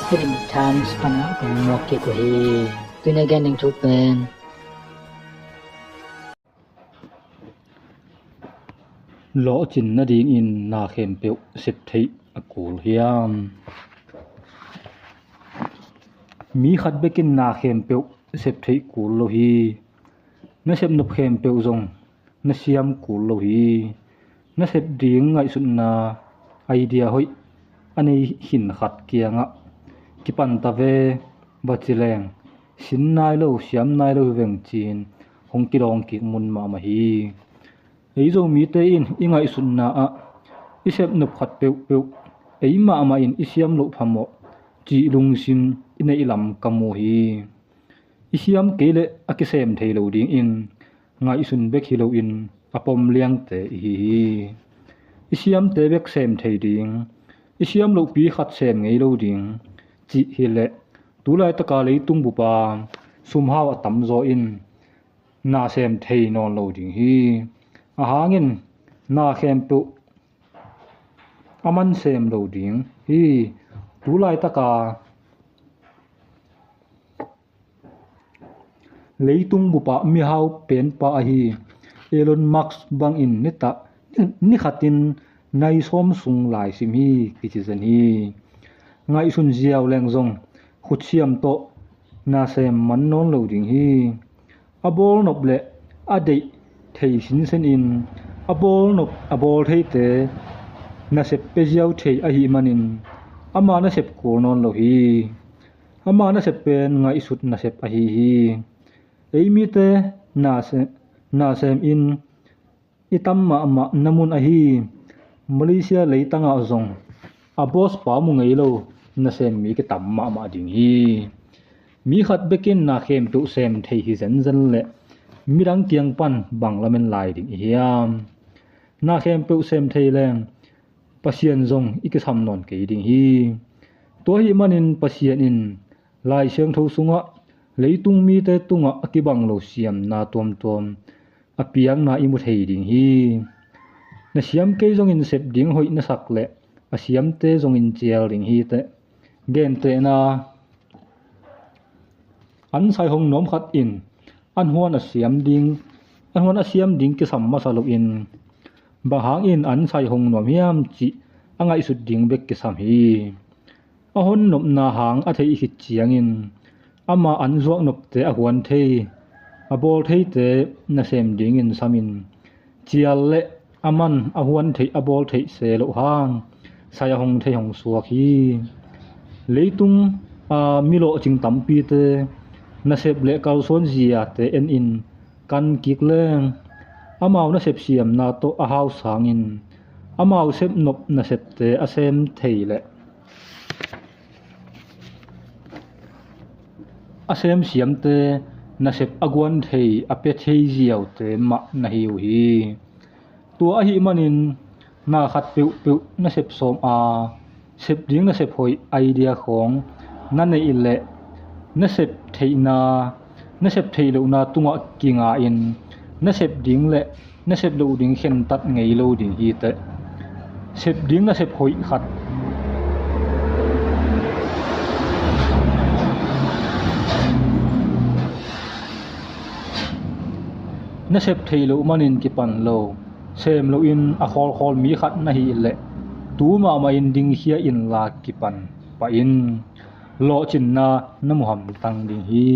Hidden times pana kung mwaki ko hi. Tinagan ng chupen. Lo chin na ding in na khem peu sip thei akul hiam. Mi khat bekin na khem peu sip thei kul lo hi. Na sep nup khem peu zong na siam kul lo hi. Na sep ding ngai sun na idea hoi ani hin khat kianga. Kipan ta ve bachileng sin nai lo siam nai lo veng chin hong kirong ki mun ma ma hi ei zo mi te in ingai sun na a isep nup khat peu peu ei ma ma in isiam lo phamo chi lung sim ina ilam kamu hi isiam kele akisem thei lo ding in ngai sun bek hi lo in apom liang te hi isiam te bek sem thei ding isiam lo pi khat sem ngei lo ding chi hi le tu lai ta ka lei tung bu pa sum hawa tam zo in na sem thei non lo ding hi a hangin na khem pu aman sem lo ding hi tu lai ta ka lei tung bu pa mi hau pen pa hi Elon Musk bang in nita ni khatin nai som sung lai sim hi kichizen hi ngai sun ziaw leng zong khuchiam to na sem man non lo ding hi abol nop le adei thei sin sen in abol nop abol thei te na sep pe ziaw thei a hi manin ama na sep ko non lo hi ama na sep pen ngai sut na sep a hi ei mi te na sem in itam ma ma namun a hi Malaysia leitanga zong abos pa mu ngei lo na sem mi ke tam ma ma ding hi mi khat bekin na khem tu sem thei hi zen zen le mirang tiang pan banglamen lai ding hiam na khem pe sem thei leng pasien zong ikisam non ke ding hi to hi manin pasien in lai siang tho sunga leitung mi te tunga akibang lo siam na tom tom apiang na imu thei ding hi na siam ke zong in sep ding hoi na sak le asiam te zong in chial ring hi te gen te na an sai hong nom khat in an huan asiam ding ki sam ma salo in ba hang in an sai hong nom hiam chi angai sut ding bek ki sam hi a hon nop na hang a thei hi chiang in ama an zuak nop te a huan thei a bol thei te na sem ding in samin chial le aman a huan thei a bol thei se lo hang saya hong thei hong suak hi leitung a milo ching tampi te na sep le kal son zia te en in kan kik leng amau na sep siam na to a hau sangin amau sep nop na sep te a sem thei le a sem siam te na sep agwan thei a pe thei ziaw te ma na hiu hi tua a hi manin na khat peu peu na sep som a sep ding na sep hoi idea khong na nei ile na sep thei na sep thei lo na tunga kinga in na sep ding le na sep lo ding khen tat ngei lo ding hi te sep ding na sep hoi khat na sep thei lo manin ki pan lo sem lo in a khol mi khat na hi le tu ma ma in ding hia in la ki pan pa in lo chin na namuham tang ding hi